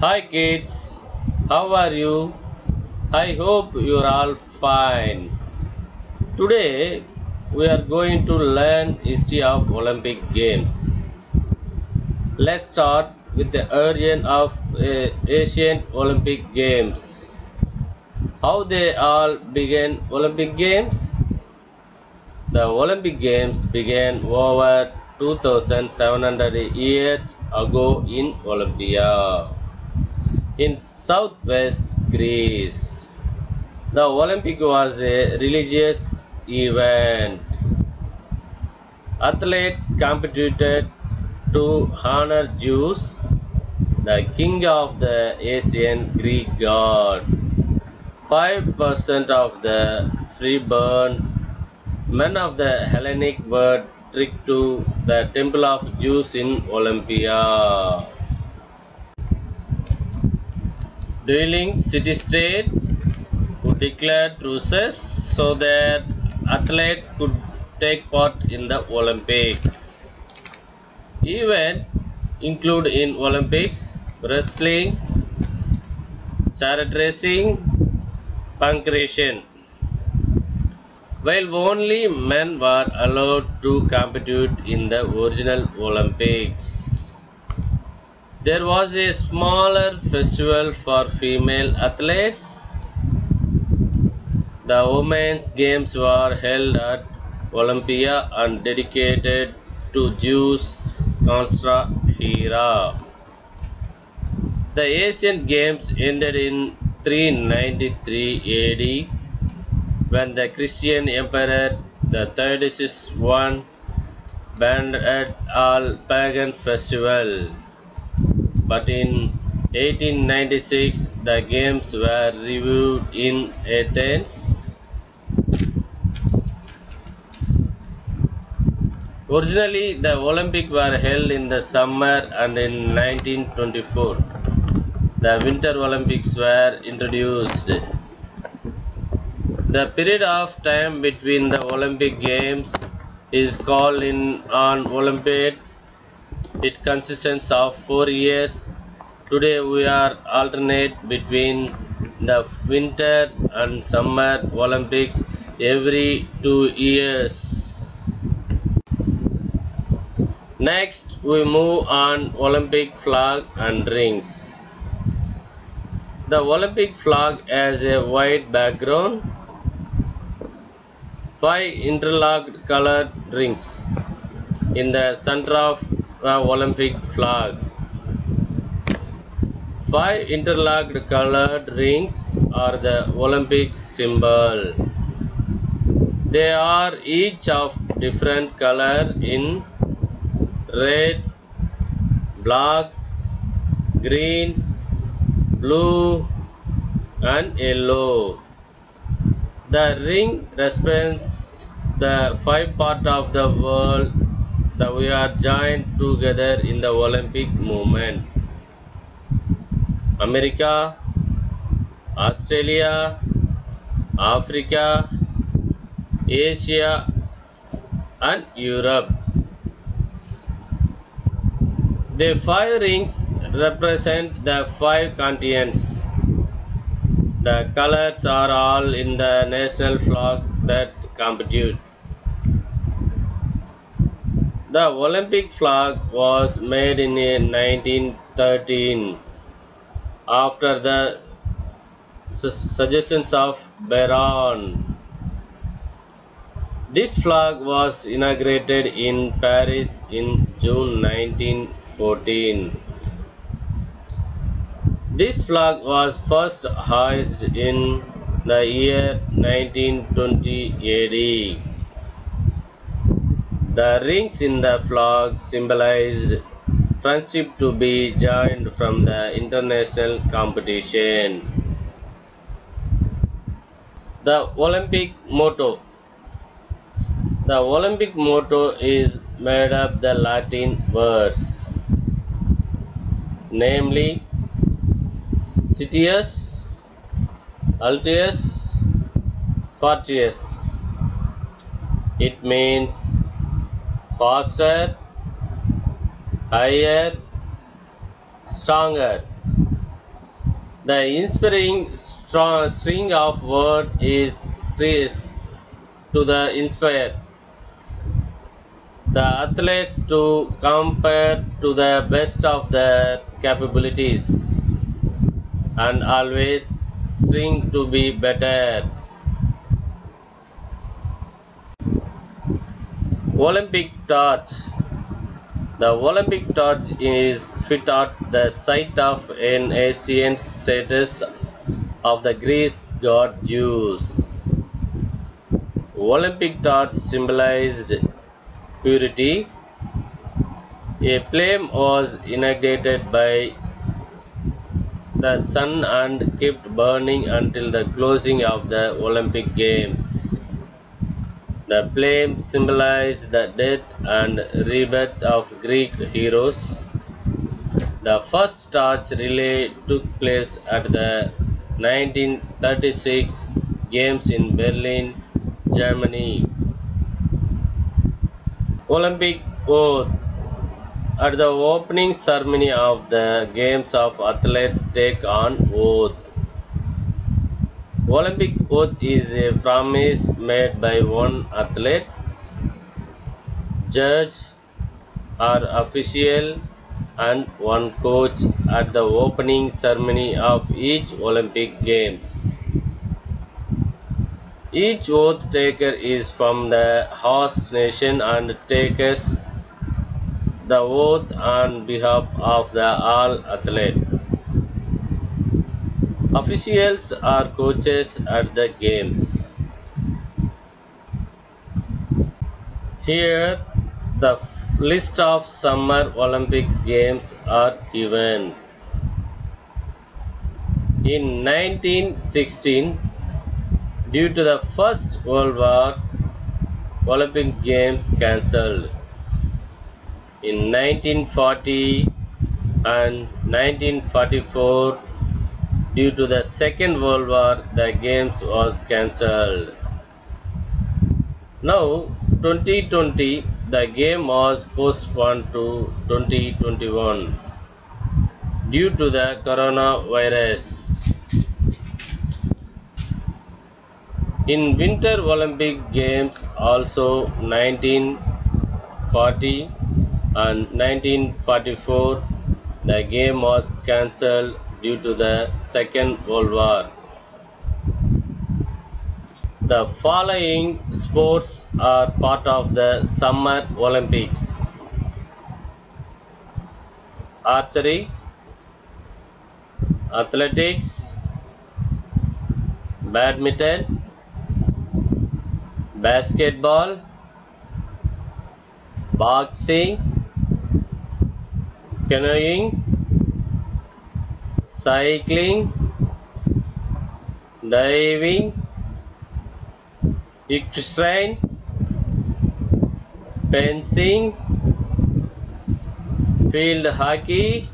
Hi kids, how are you? I hope you are all fine. Today we are going to learn history of Olympic Games. Let's start with the origin of Asian Olympic Games. How they all began Olympic Games? The Olympic Games began over 2700 years ago in Olympia in southwest Greece. The Olympic was a religious event. Athletes competed to honor Zeus, the king of the ancient Greek god. 5% of the freeborn men of the Hellenic were trekked to the temple of Zeus in Olympia. During city-state who declared truces so that athletes could take part in the Olympics. Events include in Olympics wrestling, chariot racing, punk racing. While only men were allowed to compete in the original Olympics, there was a smaller festival for female athletes. The Women's Games were held at Olympia and dedicated to Zeus Constra Hera. The Asian Games ended in 393 AD when the Christian Emperor the Theodosius I banned all pagan festivals. But in 1896 the games were revived in Athens. Originally, the Olympics were held in the summer, and in 1924, the Winter Olympics were introduced. The period of time between the Olympic Games is called an Olympiad. It consists of 4 years. Today, we are alternate between the Winter and Summer Olympics every 2 years. Next, we move on Olympic flag and rings. The Olympic flag has a white background, 5 interlocked colored rings in the center of the Olympic flag. 5 interlocked colored rings are the Olympic symbol. They are each of different color in red, black, green, blue, and yellow. The ring represents the 5 parts of the world that we are joined together in the Olympic movement: America, Australia, Africa, Asia, and Europe. The 5 rings represent the 5 continents. The colors are all in the national flag that compete. The Olympic flag was made in 1913 after the suggestions of Baron. This flag was inaugurated in Paris in June 1914. This flag was first hoisted in the year 1920 AD. The rings in the flag symbolized friendship to be joined from the international competition. The Olympic motto. The Olympic motto is made of the Latin words, namely Citius, Altius, Fortius. It means faster, higher, stronger. The inspiring string of word is trees to the inspire the athletes to compare to the best of their capabilities and always string to be better. Olympic torch. The Olympic torch is fit at the site of an ancient status of the Greece god Zeus. Olympic torch symbolized purity. A flame was ignited by the sun and kept burning until the closing of the Olympic Games. The flame symbolized the death and rebirth of Greek heroes. The first torch relay took place at the 1936 Games in Berlin, Germany. Olympic oath. At the opening ceremony of the Games of athletes take on oath. Olympic oath is a promise made by one athlete, judge or official and one coach at the opening ceremony of each Olympic Games. Each oath taker is from the host nation and takes the oath on behalf of the all athlete. Officials are coaches at the games. Here the list of Summer Olympics games are given. In 1916, due to the First World War, Olympic Games cancelled. In 1940 and 1944, due to the Second World War, the Games was cancelled. Now, 2020, the game was postponed to 2021 due to the coronavirus. In Winter Olympic Games, also 1940 and 1944, the game was cancelled due to the Second World War. The following sports are part of the Summer Olympics: archery, athletics, badminton, basketball, boxing, canoeing, cycling, diving, equestrian, fencing, field hockey,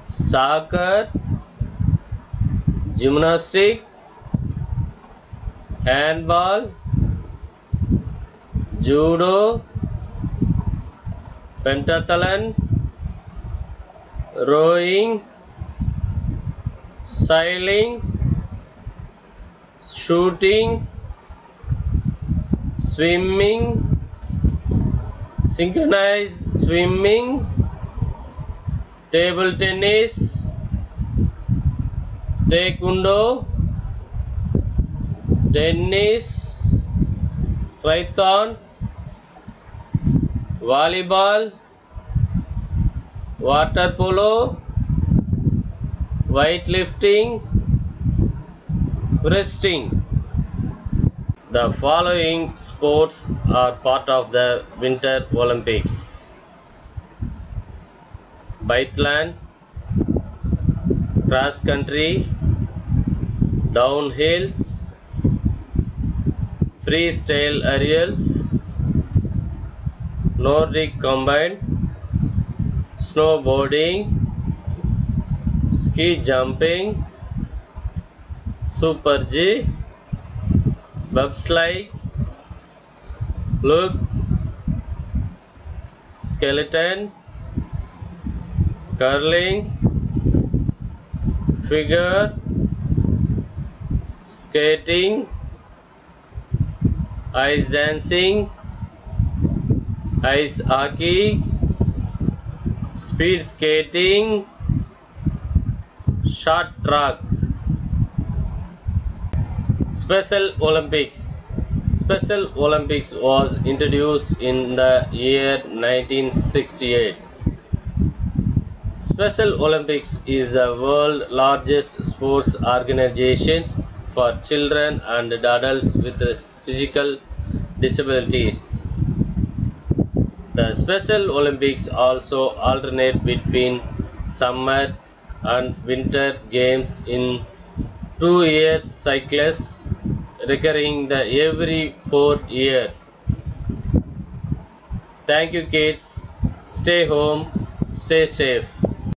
soccer, gymnastics, handball, judo, pentathlon, rowing, sailing, shooting, swimming, synchronized swimming, table tennis, taekwondo, tennis, triathlon, volleyball, water polo, weightlifting, wrestling. The following sports are part of the Winter Olympics: biathlon, cross country, downhills, freestyle aerials, Nordic combined, snowboarding, ski jumping, super G, bobsleigh, luge, skeleton, curling, figure skating, ice dancing, ice hockey, speed skating, short track. Special Olympics. Special Olympics was introduced in the year 1968. Special Olympics is the world's largest sports organization for children and adults with physical disabilities. The Special Olympics also alternate between summer and winter games in 2 year cycles recurring the every 4 years. Thank you kids. Stay home, stay safe.